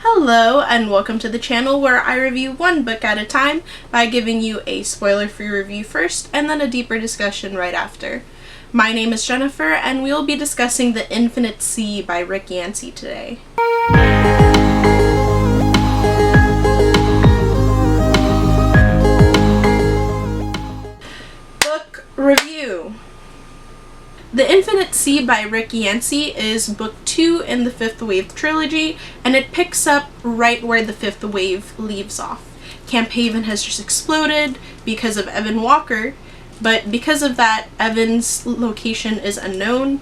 Hello and welcome to the channel where I review one book at a time by giving you a spoiler-free review first and then a deeper discussion right after. My name is Jennifer and we will be discussing The Infinite Sea by Rick Yancey today. Book review. The Infinite Sea by Rick Yancey is book 2 in the Fifth Wave trilogy, and it picks up right where the Fifth Wave leaves off. Camp Haven has just exploded because of Evan Walker, but because of that, Evan's location is unknown.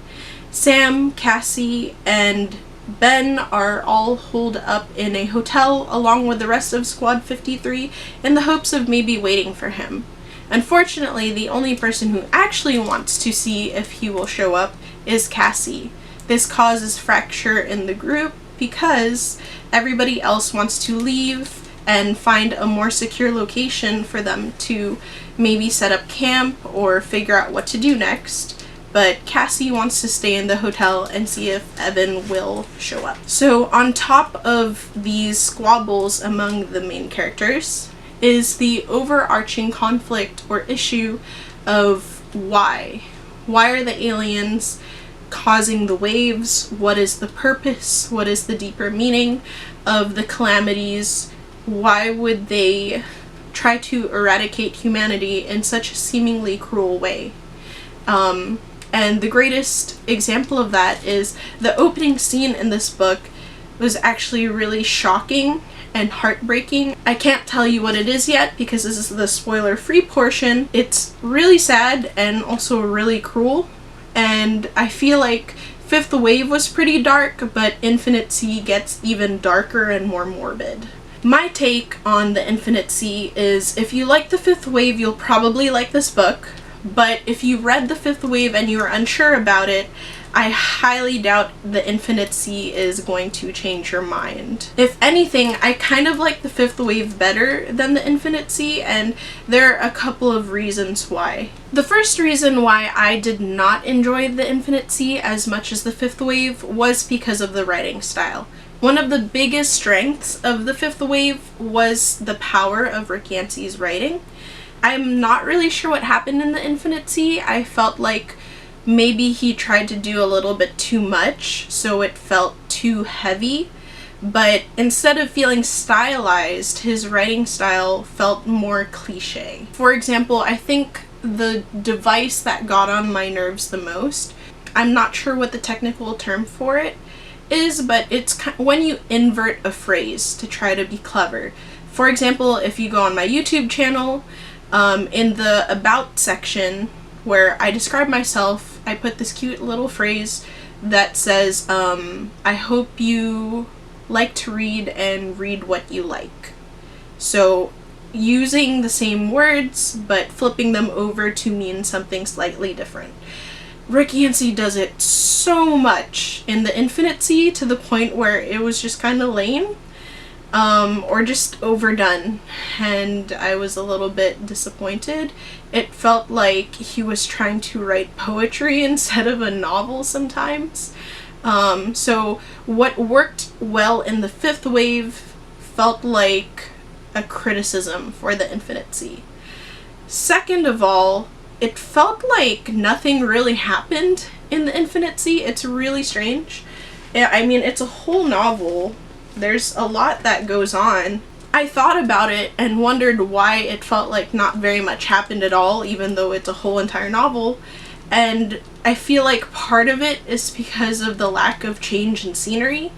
Sam, Cassie, and Ben are all holed up in a hotel along with the rest of Squad 53 in the hopes of maybe waiting for him. Unfortunately, the only person who actually wants to see if he will show up is Cassie. This causes fracture in the group because everybody else wants to leave and find a more secure location for them to maybe set up camp or figure out what to do next. But Cassie wants to stay in the hotel and see if Evan will show up. So on top of these squabbles among the main characters is the overarching conflict or issue of why. Why are the aliens causing the waves? What is the purpose? What is the deeper meaning of the calamities? Why would they try to eradicate humanity in such a seemingly cruel way? And the greatest example of that is the opening scene in this book was actually really shocking and heartbreaking. I can't tell you what it is yet because this is the spoiler-free portion. It's really sad and also really cruel, and I feel like Fifth Wave was pretty dark, but Infinite Sea gets even darker and more morbid. My take on The Infinite Sea is if you like the Fifth Wave, you'll probably like this book, but if you read the Fifth Wave and you're unsure about it, I highly doubt The Infinite Sea is going to change your mind. If anything, I kind of like the Fifth Wave better than The Infinite Sea, and there are a couple of reasons why. The first reason why I did not enjoy The Infinite Sea as much as the Fifth Wave was because of the writing style. One of the biggest strengths of the Fifth Wave was the power of Rick Yancey's writing. I'm not really sure what happened in The Infinite Sea. I felt like maybe he tried to do a little bit too much, so it felt too heavy, but instead of feeling stylized, his writing style felt more cliche. For example, I think the device that got on my nerves the most, I'm not sure what the technical term for it is, but it's when you invert a phrase to try to be clever. For example, if you go on my YouTube channel, in the About section, where I describe myself, I put this cute little phrase that says, I hope you like to read and read what you like. So using the same words, but flipping them over to mean something slightly different. Rick Yancey does it so much in The Infinite Sea to the point where it was just kind of lame. Or just overdone, and I was a little bit disappointed. It felt like he was trying to write poetry instead of a novel sometimes. So what worked well in the Fifth Wave felt like a criticism for The Infinite Sea. Second of all, it felt like nothing really happened in The Infinite Sea. It's really strange. I mean, it's a whole novel. There's a lot that goes on. I thought about it and wondered why it felt like not very much happened at all, even though it's a whole entire novel. And I feel like part of it is because of the lack of change in scenery.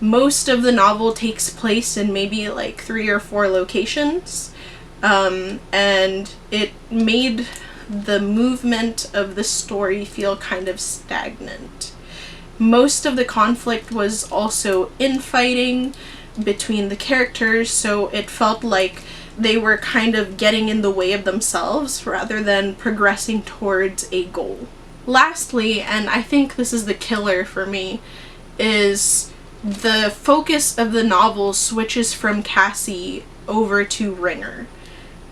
Most of the novel takes place in maybe like 3 or 4 locations, and it made the movement of the story feel kind of stagnant. Most of the conflict was also infighting between the characters, so it felt like they were kind of getting in the way of themselves rather than progressing towards a goal. Lastly, and I think this is the killer for me, is the focus of the novel switches from Cassie over to Ringer.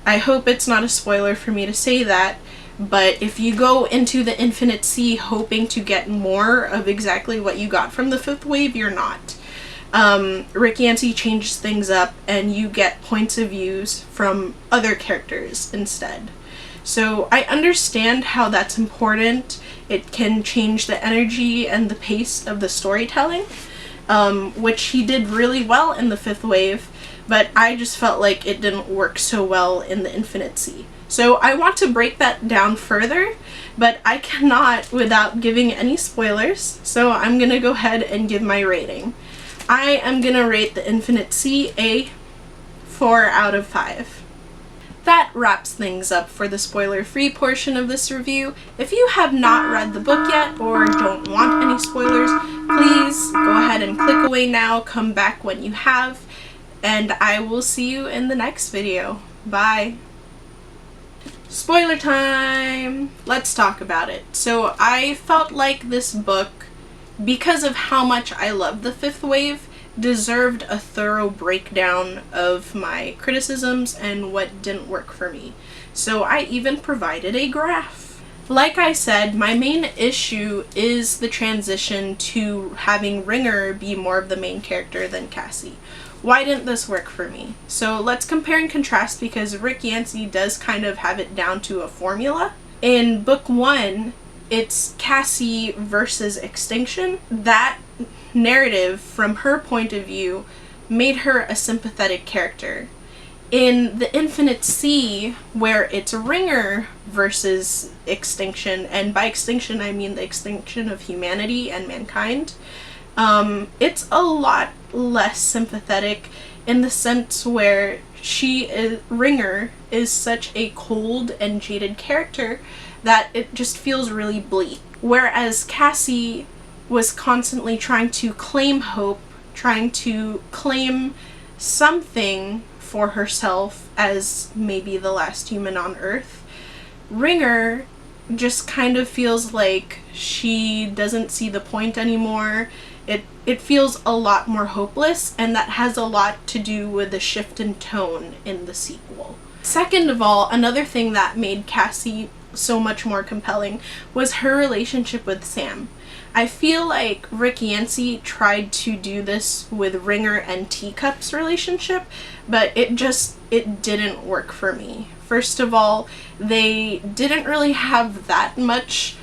I hope it's not a spoiler for me to say that, but if you go into The Infinite Sea hoping to get more of exactly what you got from the Fifth Wave, you're not. Rick Yancey changes things up and you get points of views from other characters instead. So I understand how that's important. It can change the energy and the pace of the storytelling, which he did really well in the Fifth Wave, but I just felt like it didn't work so well in the Infinite Sea. So I want to break that down further, but I cannot without giving any spoilers, so I'm gonna go ahead and give my rating. I am gonna rate the Infinite Sea a 4 out of 5. That wraps things up for the spoiler-free portion of this review. If you have not read the book yet or don't want any spoilers, please go ahead and click away now, come back when you have, and I will see you in the next video. Bye! Spoiler time! Let's talk about it. So I felt like this book, because of how much I love the Fifth Wave, deserved a thorough breakdown of my criticisms and what didn't work for me. So I even provided a graph. Like I said, my main issue is the transition to having Ringer be more of the main character than Cassie. Why didn't this work for me? So let's compare and contrast, because Rick Yancey does kind of have it down to a formula. In book 1, it's Cassie versus Extinction. That narrative from her point of view made her a sympathetic character. In the Infinite Sea, where it's Ringer versus Extinction, and by extinction I mean the extinction of humanity and mankind, it's a lot less sympathetic, in the sense where Ringer is such a cold and jaded character that it just feels really bleak. Whereas Cassie was constantly trying to claim hope, trying to claim something for herself as maybe the last human on Earth. Ringer just kind of feels like she doesn't see the point anymore. It feels a lot more hopeless, and that has a lot to do with the shift in tone in the sequel. Second of all, another thing that made Cassie so much more compelling was her relationship with Sam. I feel like Rick Yancey tried to do this with Ringer and Teacup's relationship, but it didn't work for me. First of all, they didn't really have that much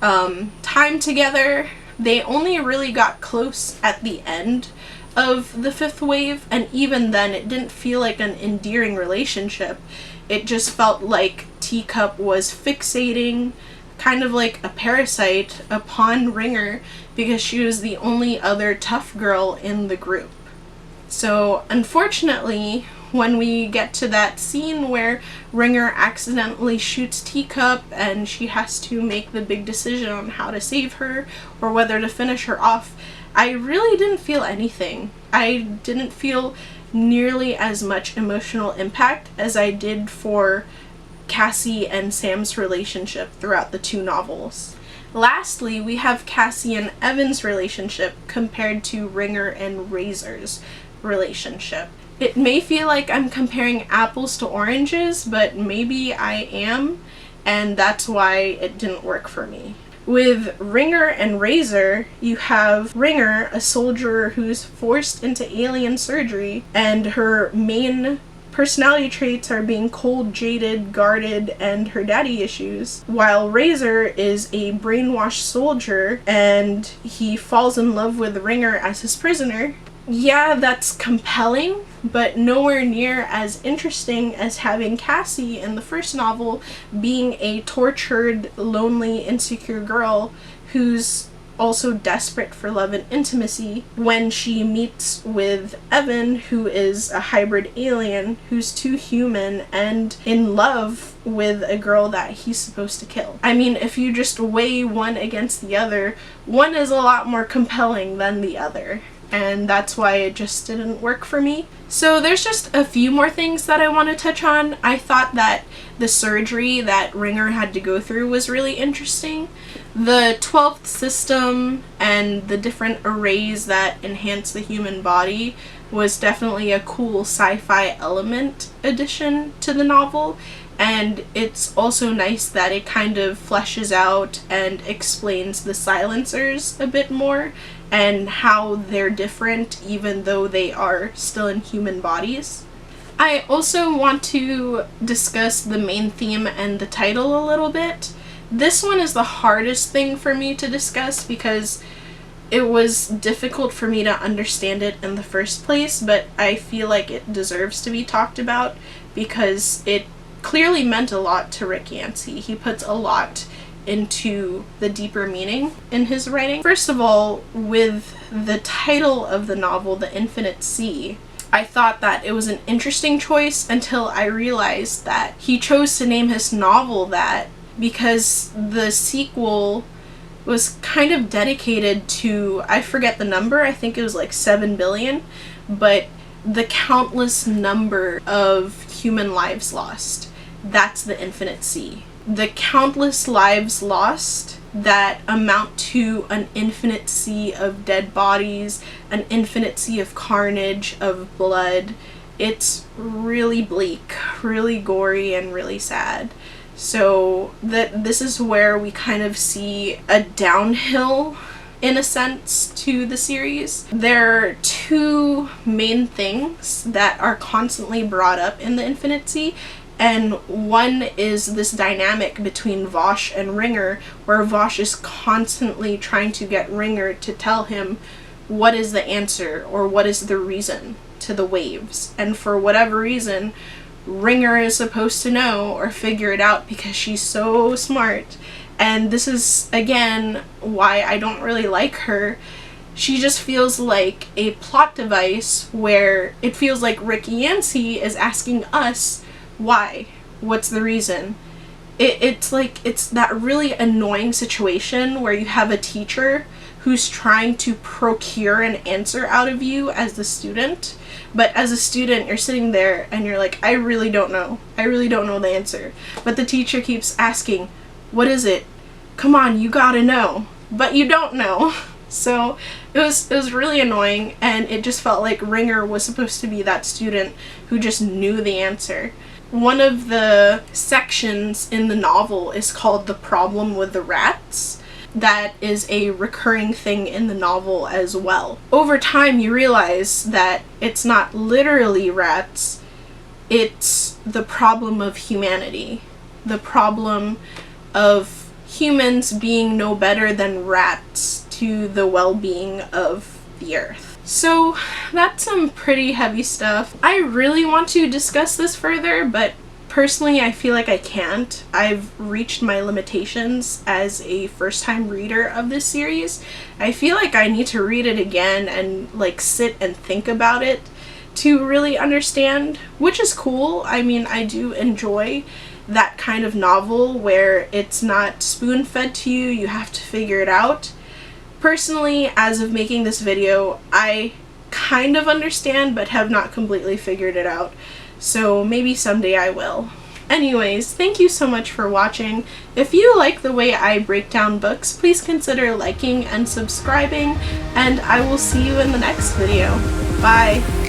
time together. They only really got close at the end of the Fifth Wave, and even then it didn't feel like an endearing relationship. It just felt like Teacup was fixating, kind of like a parasite, upon Ringer because she was the only other tough girl in the group. So unfortunately, when we get to that scene where Ringer accidentally shoots Teacup and she has to make the big decision on how to save her or whether to finish her off, I really didn't feel anything. I didn't feel nearly as much emotional impact as I did for Cassie and Sam's relationship throughout the 2 novels. Lastly, we have Cassie and Evan's relationship compared to Ringer and Razor's relationship. It may feel like I'm comparing apples to oranges, but maybe I am, and that's why it didn't work for me. With Ringer and Razor, you have Ringer, a soldier who's forced into alien surgery, and her main personality traits are being cold, jaded, guarded, and her daddy issues, while Razor is a brainwashed soldier and he falls in love with Ringer as his prisoner. Yeah, that's compelling, but nowhere near as interesting as having Cassie in the first novel being a tortured, lonely, insecure girl who's also desperate for love and intimacy when she meets with Evan, who is a hybrid alien who's too human and in love with a girl that he's supposed to kill. I mean, if you just weigh one against the other, one is a lot more compelling than the other, and that's why it just didn't work for me. So there's just a few more things that I want to touch on. I thought that the surgery that Ringer had to go through was really interesting. The 12th system and the different arrays that enhance the human body was definitely a cool sci-fi element addition to the novel, and it's also nice that it kind of fleshes out and explains the silencers a bit more and how they're different even though they are still in human bodies. I also want to discuss the main theme and the title a little bit. This one is the hardest thing for me to discuss because it was difficult for me to understand it in the first place, but I feel like it deserves to be talked about because it clearly meant a lot to Rick Yancey. He puts a lot into the deeper meaning in his writing. First of all, with the title of the novel, The Infinite Sea, I thought that it was an interesting choice until I realized that he chose to name his novel that because the sequel was kind of dedicated to, I forget the number, I think it was like 7 billion, but the countless number of human lives lost. That's the infinite sea. The countless lives lost that amount to an infinite sea of dead bodies, an infinite sea of carnage, of blood. It's really bleak, really gory, and really sad. So this is where we kind of see a downhill, in a sense, to the series. There are two main things that are constantly brought up in the Infinite Sea, and one is this dynamic between Vosh and Ringer, where Vosh is constantly trying to get Ringer to tell him what is the answer or what is the reason to the waves. And for whatever reason, Ringer is supposed to know or figure it out because she's so smart. And this is, again, why I don't really like her. She just feels like a plot device where it feels like Rick Yancey is asking us why. What's the reason? It's like, it's that really annoying situation where you have a teacher who's trying to procure an answer out of you as the student. But as a student, you're sitting there and you're like, I really don't know. I really don't know the answer. But the teacher keeps asking, what is it? Come on, you gotta know. But you don't know. So it was really annoying, and it just felt like Ringer was supposed to be that student who just knew the answer. One of the sections in the novel is called The Problem with the Rats. That is a recurring thing in the novel as well. Over time, you realize that it's not literally rats, it's the problem of humanity. The problem of humans being no better than rats to the well-being of the earth. So that's some pretty heavy stuff. I really want to discuss this further, but personally, I feel like I can't. I've reached my limitations as a first-time reader of this series. I feel like I need to read it again and like sit and think about it to really understand, which is cool. I mean, I do enjoy that kind of novel where it's not spoon-fed to you, you have to figure it out. Personally, as of making this video, I kind of understand but have not completely figured it out. So maybe someday I will. Anyways, thank you so much for watching. If you like the way I break down books, please consider liking and subscribing, and I will see you in the next video. Bye!